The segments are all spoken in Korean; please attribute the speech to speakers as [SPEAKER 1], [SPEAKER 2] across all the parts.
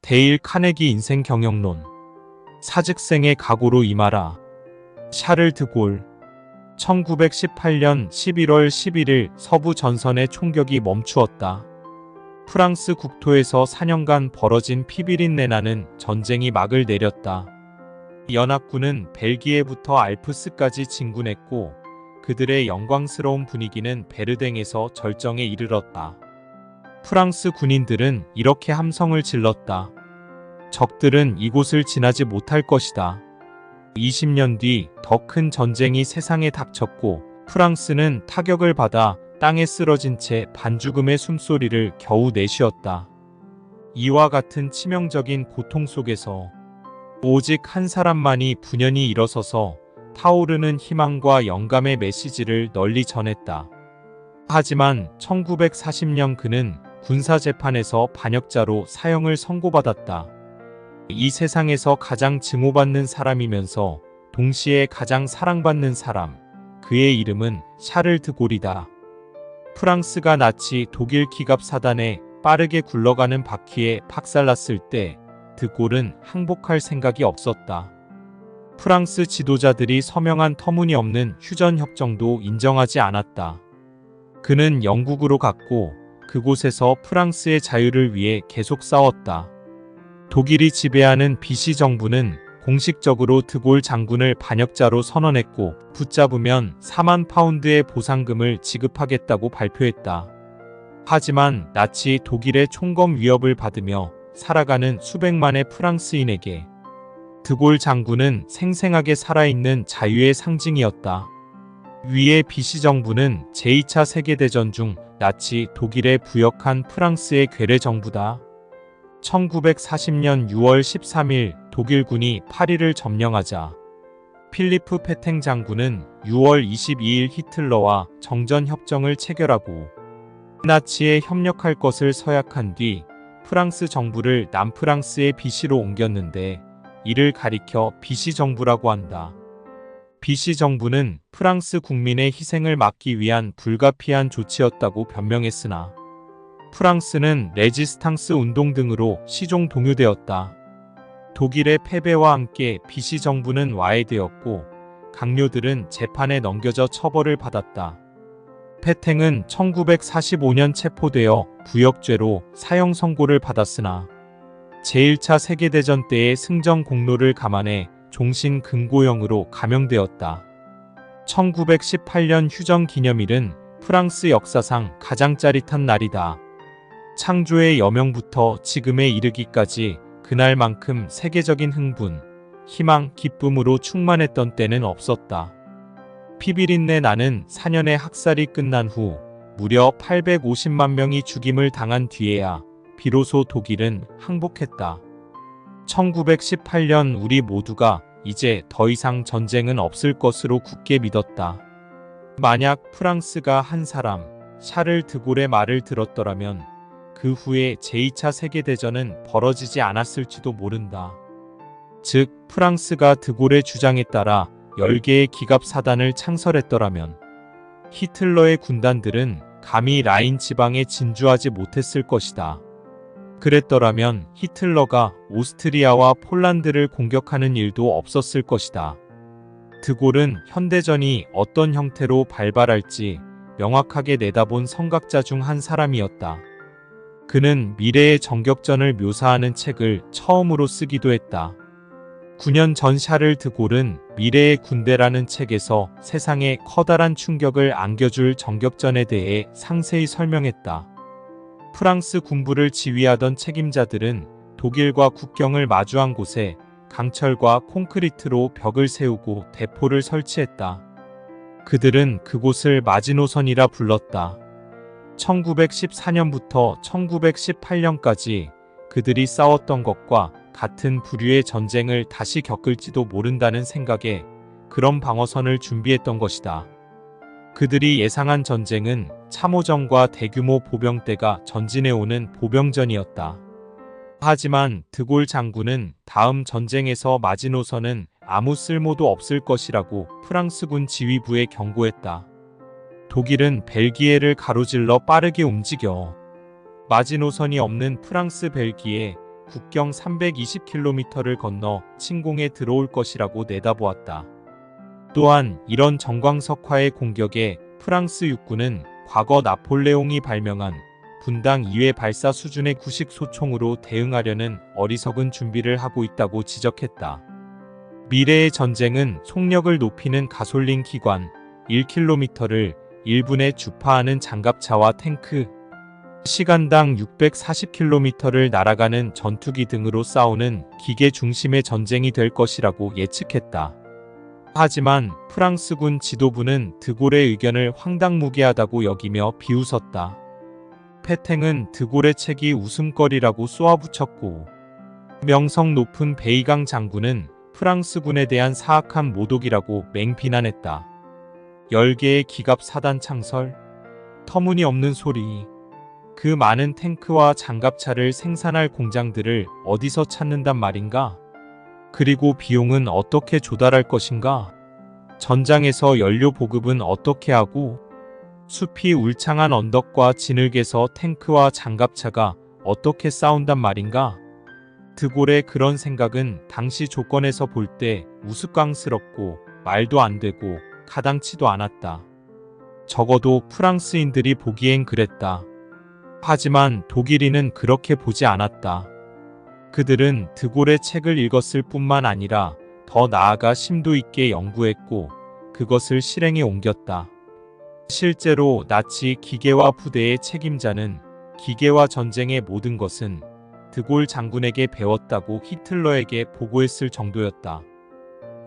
[SPEAKER 1] 데일 카네기 인생 경영론. 사직생의 각오로 임하라. 샤를 드골. 1918년 11월 11일 서부 전선의 총격이 멈추었다. 프랑스 국토에서 4년간 벌어진 피비린내나는 전쟁이 막을 내렸다. 연합군은 벨기에부터 알프스까지 진군했고 그들의 영광스러운 분위기는 베르댕에서 절정에 이르렀다. 프랑스 군인들은 이렇게 함성을 질렀다. 적들은 이곳을 지나지 못할 것이다. 20년 뒤 더 큰 전쟁이 세상에 닥쳤고 프랑스는 타격을 받아 땅에 쓰러진 채 반죽음의 숨소리를 겨우 내쉬었다. 이와 같은 치명적인 고통 속에서 오직 한 사람만이 분연히 일어서서 타오르는 희망과 영감의 메시지를 널리 전했다. 하지만 1940년 그는 군사재판에서 반역자로 사형을 선고받았다. 이 세상에서 가장 증오받는 사람이면서 동시에 가장 사랑받는 사람, 그의 이름은 샤를 드골이다. 프랑스가 나치 독일 기갑사단에 빠르게 굴러가는 바퀴에 박살났을 때 드골은 항복할 생각이 없었다. 프랑스 지도자들이 서명한 터무니없는 휴전협정도 인정하지 않았다. 그는 영국으로 갔고 그곳에서 프랑스의 자유를 위해 계속 싸웠다. 독일이 지배하는 비시 정부는 공식적으로 드골 장군을 반역자로 선언했고 붙잡으면 4만 파운드의 보상금을 지급하겠다고 발표했다. 하지만 나치 독일의 총검 위협을 받으며 살아가는 수백만의 프랑스인에게 드골 장군은 생생하게 살아있는 자유의 상징이었다. 위의 비시 정부는 제2차 세계대전 중 나치 독일에 부역한 프랑스의 괴뢰 정부다. 1940년 6월 13일 독일군이 파리를 점령하자 필리프 페탱 장군은 6월 22일 히틀러와 정전협정을 체결하고 나치에 협력할 것을 서약한 뒤 프랑스 정부를 남프랑스의 비시로 옮겼는데 이를 가리켜 비시 정부라고 한다. 비시 정부는 프랑스 국민의 희생을 막기 위한 불가피한 조치였다고 변명했으나 프랑스는 레지스탕스 운동 등으로 시종 동요되었다. 독일의 패배와 함께 비시 정부는 와해되었고 강요들은 재판에 넘겨져 처벌을 받았다. 페탱은 1945년 체포되어 부역죄로 사형 선고를 받았으나 제1차 세계대전 때의 승전 공로를 감안해 종신 금고형으로 감형되었다. 1918년 휴전 기념일은 프랑스 역사상 가장 짜릿한 날이다. 창조의 여명부터 지금에 이르기까지 그날만큼 세계적인 흥분, 희망, 기쁨으로 충만했던 때는 없었다. 피비린내 나는 4년의 학살이 끝난 후 무려 850만 명이 죽임을 당한 뒤에야 비로소 독일은 항복했다. 1918년 우리 모두가 이제 더 이상 전쟁은 없을 것으로 굳게 믿었다. 만약 프랑스가 한 사람, 샤를 드골의 말을 들었더라면 그 후에 제2차 세계대전은 벌어지지 않았을지도 모른다. 즉, 프랑스가 드골의 주장에 따라 10개의 기갑사단을 창설했더라면 히틀러의 군단들은 감히 라인 지방에 진주하지 못했을 것이다. 그랬더라면 히틀러가 오스트리아와 폴란드를 공격하는 일도 없었을 것이다. 드골은 현대전이 어떤 형태로 발발할지 명확하게 내다본 선각자 중 한 사람이었다. 그는 미래의 정격전을 묘사하는 책을 처음으로 쓰기도 했다. 9년 전 샤를 드골은 미래의 군대라는 책에서 세상에 커다란 충격을 안겨줄 정격전에 대해 상세히 설명했다. 프랑스 군부를 지휘하던 책임자들은 독일과 국경을 마주한 곳에 강철과 콘크리트로 벽을 세우고 대포를 설치했다. 그들은 그곳을 마지노선이라 불렀다. 1914년부터 1918년까지 그들이 싸웠던 것과 같은 부류의 전쟁을 다시 겪을지도 모른다는 생각에 그런 방어선을 준비했던 것이다. 그들이 예상한 전쟁은 참호전과 대규모 보병대가 전진해오는 보병전이었다. 하지만 드골 장군은 다음 전쟁에서 마지노선은 아무 쓸모도 없을 것이라고 프랑스군 지휘부에 경고했다. 독일은 벨기에를 가로질러 빠르게 움직여 마지노선이 없는 프랑스 벨기에 국경 320km를 건너 침공에 들어올 것이라고 내다보았다. 또한 이런 정광석화의 공격에 프랑스 육군은 과거 나폴레옹이 발명한 분당 2회 발사 수준의 구식 소총으로 대응하려는 어리석은 준비를 하고 있다고 지적했다. 미래의 전쟁은 속력을 높이는 가솔린 기관 1km를 1분에 주파하는 장갑차와 탱크, 시간당 640km를 날아가는 전투기 등으로 싸우는 기계 중심의 전쟁이 될 것이라고 예측했다. 하지만 프랑스군 지도부는 드골의 의견을 황당무계하다고 여기며 비웃었다. 페탱은 드골의 책이 웃음거리라고 쏘아붙였고, 명성 높은 베이강 장군은 프랑스군에 대한 사악한 모독이라고 맹비난했다. 10개의 기갑 사단 창설, 터무니없는 소리. 그 많은 탱크와 장갑차를 생산할 공장들을 어디서 찾는단 말인가? 그리고 비용은 어떻게 조달할 것인가? 전장에서 연료 보급은 어떻게 하고? 숲이 울창한 언덕과 진흙에서 탱크와 장갑차가 어떻게 싸운단 말인가? 드골의 그런 생각은 당시 조건에서 볼 때 우스꽝스럽고 말도 안 되고 가당치도 않았다. 적어도 프랑스인들이 보기엔 그랬다. 하지만 독일인은 그렇게 보지 않았다. 그들은 드골의 책을 읽었을 뿐만 아니라 더 나아가 심도 있게 연구했고 그것을 실행에 옮겼다. 실제로 나치 기계화 부대의 책임자는 기계화 전쟁의 모든 것은 드골 장군에게 배웠다고 히틀러에게 보고했을 정도였다.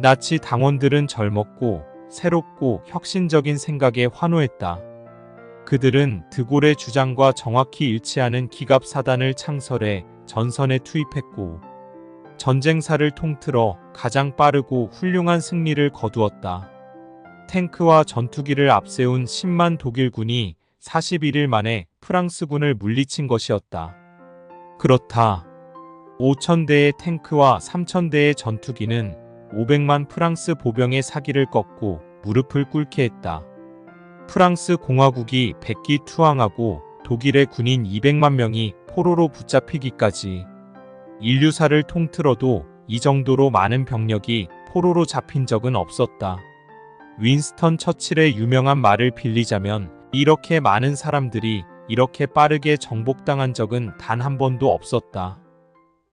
[SPEAKER 1] 나치 당원들은 젊었고 새롭고 혁신적인 생각에 환호했다. 그들은 드골의 주장과 정확히 일치하는 기갑 사단을 창설해 전선에 투입했고 전쟁사를 통틀어 가장 빠르고 훌륭한 승리를 거두었다. 탱크와 전투기를 앞세운 10만 독일군이 41일 만에 프랑스군을 물리친 것이었다. 그렇다. 5,000대의 탱크와 3,000대의 전투기는 500만 프랑스 보병의 사기를 꺾고 무릎을 꿇게 했다. 프랑스 공화국이 백기투항하고 독일의 군인 200만 명이 포로로 붙잡히기까지 인류사를 통틀어도 이 정도로 많은 병력이 포로로 잡힌 적은 없었다. 윈스턴 처칠의 유명한 말을 빌리자면 이렇게 많은 사람들이 이렇게 빠르게 정복당한 적은 단 한 번도 없었다.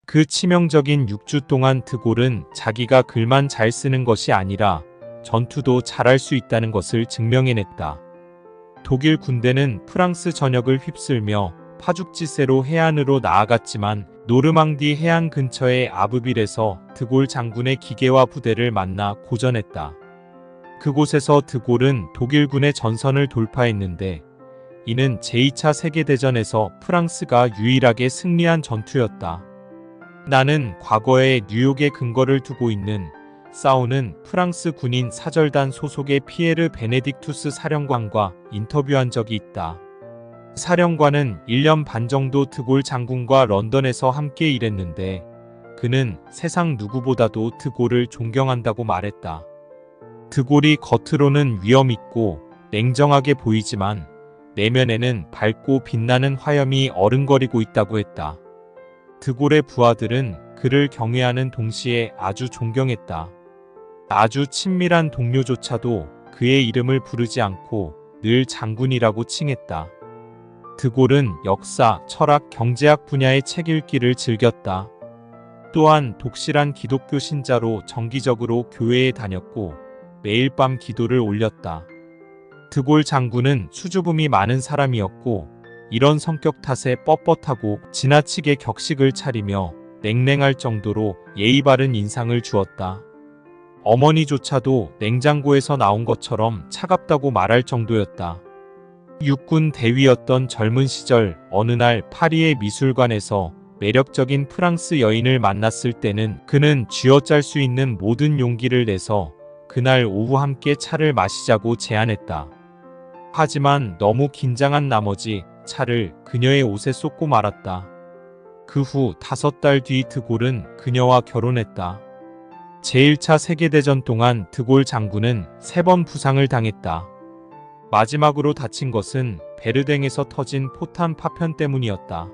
[SPEAKER 1] 그 치명적인 6주 동안 드골은 자기가 글만 잘 쓰는 것이 아니라 전투도 잘할 수 있다는 것을 증명해냈다. 독일 군대는 프랑스 전역을 휩쓸며 파죽지세로 해안으로 나아갔지만 노르망디 해안 근처의 아브빌에서 드골 장군의 기계화 부대를 만나 고전했다. 그곳에서 드골은 독일군의 전선을 돌파했는데 이는 제2차 세계대전에서 프랑스가 유일하게 승리한 전투였다. 나는 과거에 뉴욕에 근거를 두고 있는 싸우는 프랑스 군인 사절단 소속의 피에르 베네딕투스 사령관과 인터뷰한 적이 있다. 사령관은 1년 반 정도 드골 장군과 런던에서 함께 일했는데 그는 세상 누구보다도 드골을 존경한다고 말했다. 드골이 겉으로는 위엄있고 냉정하게 보이지만 내면에는 밝고 빛나는 화염이 어른거리고 있다고 했다. 드골의 부하들은 그를 경외하는 동시에 아주 존경했다. 아주 친밀한 동료조차도 그의 이름을 부르지 않고 늘 장군이라고 칭했다. 드골은 역사, 철학, 경제학 분야의 책 읽기를 즐겼다. 또한 독실한 기독교 신자로 정기적으로 교회에 다녔고 매일 밤 기도를 올렸다. 드골 장군은 수줍음이 많은 사람이었고 이런 성격 탓에 뻣뻣하고 지나치게 격식을 차리며 냉랭할 정도로 예의 바른 인상을 주었다. 어머니조차도 냉장고에서 나온 것처럼 차갑다고 말할 정도였다. 육군 대위였던 젊은 시절 어느 날 파리의 미술관에서 매력적인 프랑스 여인을 만났을 때는 그는 쥐어짤 수 있는 모든 용기를 내서 그날 오후 함께 차를 마시자고 제안했다. 하지만 너무 긴장한 나머지 차를 그녀의 옷에 쏟고 말았다. 그 후 5달 뒤 드골은 그녀와 결혼했다. 제1차 세계대전 동안 드골 장군은 3번 부상을 당했다. 마지막으로 다친 것은 베르댕에서 터진 포탄 파편 때문이었다.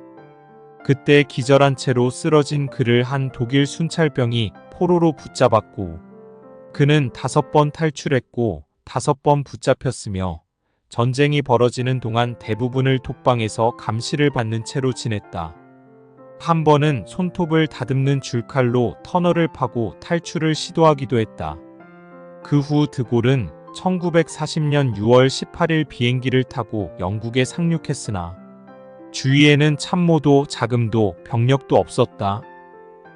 [SPEAKER 1] 그때 기절한 채로 쓰러진 그를 한 독일 순찰병이 포로로 붙잡았고 그는 5번 탈출했고 5번 붙잡혔으며 전쟁이 벌어지는 동안 대부분을 독방에서 감시를 받는 채로 지냈다. 한 번은 손톱을 다듬는 줄칼로 터널을 파고 탈출을 시도하기도 했다. 그 후 드골은 1940년 6월 18일 비행기를 타고 영국에 상륙했으나 주위에는 참모도 자금도 병력도 없었다.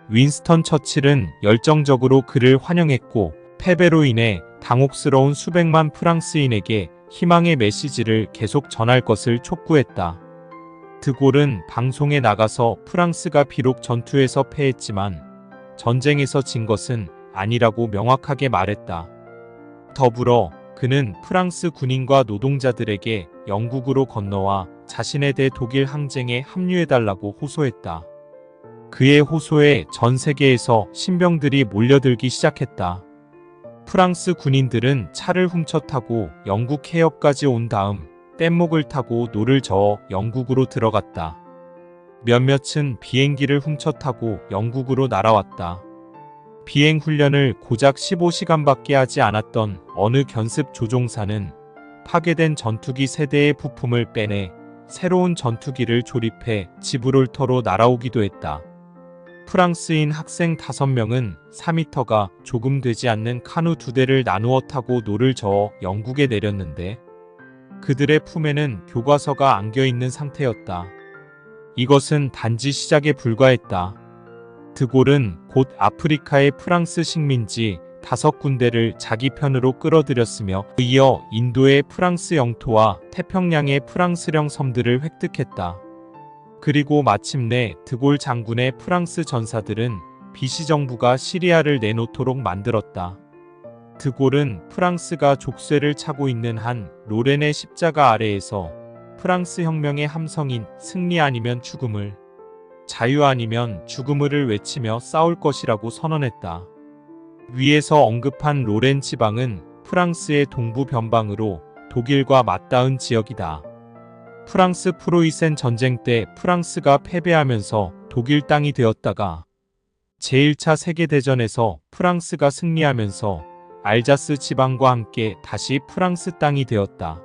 [SPEAKER 1] 윈스턴 처칠은 열정적으로 그를 환영했고 패배로 인해 당혹스러운 수백만 프랑스인에게 희망의 메시지를 계속 전할 것을 촉구했다. 드골은 방송에 나가서 프랑스가 비록 전투에서 패했지만 전쟁에서 진 것은 아니라고 명확하게 말했다. 더불어 그는 프랑스 군인과 노동자들에게 영국으로 건너와 자신의 대독일 항쟁에 합류해달라고 호소했다. 그의 호소에 전 세계에서 신병들이 몰려들기 시작했다. 프랑스 군인들은 차를 훔쳐 타고 영국 해협까지 온 다음 뗏목을 타고 노를 저어 영국으로 들어갔다. 몇몇은 비행기를 훔쳐 타고 영국으로 날아왔다. 비행 훈련을 고작 15시간밖에 하지 않았던 어느 견습 조종사는 파괴된 전투기 세대의 부품을 빼내 새로운 전투기를 조립해 지브롤터로 날아오기도 했다. 프랑스인 학생 5명은 4m가 조금 되지 않는 카누 2대를 나누어 타고 노를 저어 영국에 내렸는데 그들의 품에는 교과서가 안겨있는 상태였다. 이것은 단지 시작에 불과했다. 드골은 곧 아프리카의 프랑스 식민지 5군데를 자기 편으로 끌어들였으며 이어 인도의 프랑스 영토와 태평양의 프랑스령 섬들을 획득했다. 그리고 마침내 드골 장군의 프랑스 전사들은 비시 정부가 시리아를 내놓도록 만들었다. 드골은 프랑스가 족쇄를 차고 있는 한 로렌의 십자가 아래에서 프랑스 혁명의 함성인 승리 아니면 죽음을, 자유 아니면 죽음을 외치며 싸울 것이라고 선언했다. 위에서 언급한 로렌 지방은 프랑스의 동부 변방으로 독일과 맞닿은 지역이다. 프랑스 프로이센 전쟁 때 프랑스가 패배하면서 독일 땅이 되었다가 제1차 세계대전에서 프랑스가 승리하면서 알자스 지방과 함께 다시 프랑스 땅이 되었다.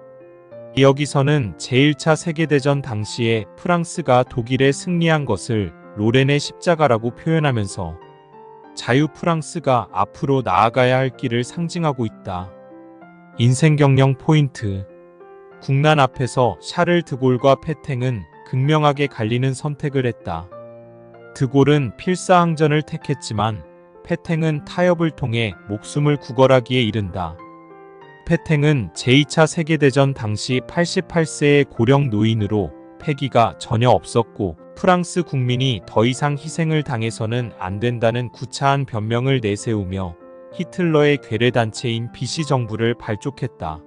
[SPEAKER 1] 여기서는 제1차 세계대전 당시에 프랑스가 독일에 승리한 것을 로렌의 십자가라고 표현하면서 자유 프랑스가 앞으로 나아가야 할 길을 상징하고 있다. 인생경영 포인트. 국난 앞에서 샤를 드골과 페탱은 극명하게 갈리는 선택을 했다. 드골은 필사항전을 택했지만 페탱은 타협을 통해 목숨을 구걸하기에 이른다. 페탱은 제2차 세계대전 당시 88세의 고령 노인으로 패기가 전혀 없었고 프랑스 국민이 더 이상 희생을 당해서는 안 된다는 구차한 변명을 내세우며 히틀러의 괴뢰단체인 비시 정부를 발족했다.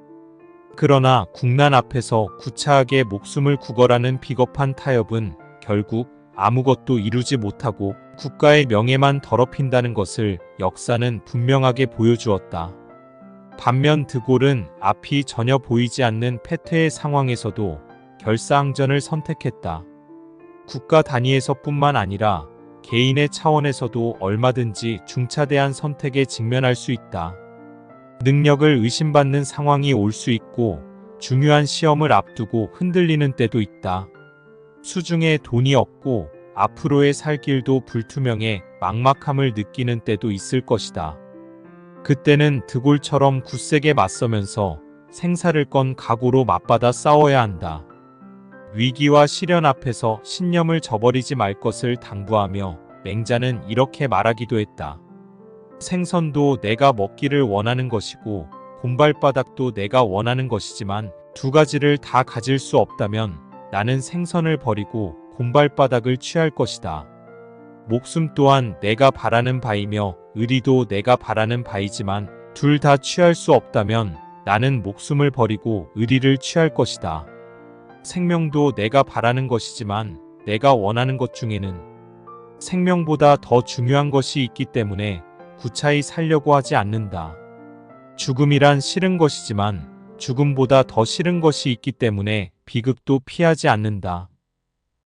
[SPEAKER 1] 그러나 국난 앞에서 구차하게 목숨을 구걸하는 비겁한 타협은 결국 아무것도 이루지 못하고 국가의 명예만 더럽힌다는 것을 역사는 분명하게 보여주었다. 반면 드골은 앞이 전혀 보이지 않는 패퇴의 상황에서도 결사항전을 선택했다. 국가 단위에서뿐만 아니라 개인의 차원에서도 얼마든지 중차대한 선택에 직면할 수 있다. 능력을 의심받는 상황이 올 수 있고 중요한 시험을 앞두고 흔들리는 때도 있다. 수중에 돈이 없고 앞으로의 살 길도 불투명해 막막함을 느끼는 때도 있을 것이다. 그때는 드골처럼 굳세게 맞서면서 생사를 건 각오로 맞받아 싸워야 한다. 위기와 시련 앞에서 신념을 저버리지 말 것을 당부하며 맹자는 이렇게 말하기도 했다. 생선도 내가 먹기를 원하는 것이고 곰발바닥도 내가 원하는 것이지만 두 가지를 다 가질 수 없다면 나는 생선을 버리고 곰발바닥을 취할 것이다. 목숨 또한 내가 바라는 바이며 의리도 내가 바라는 바이지만 둘 다 취할 수 없다면 나는 목숨을 버리고 의리를 취할 것이다. 생명도 내가 바라는 것이지만 내가 원하는 것 중에는 생명보다 더 중요한 것이 있기 때문에 구차히 살려고 하지 않는다. 죽음이란 싫은 것이지만 죽음보다 더 싫은 것이 있기 때문에 비극도 피하지 않는다.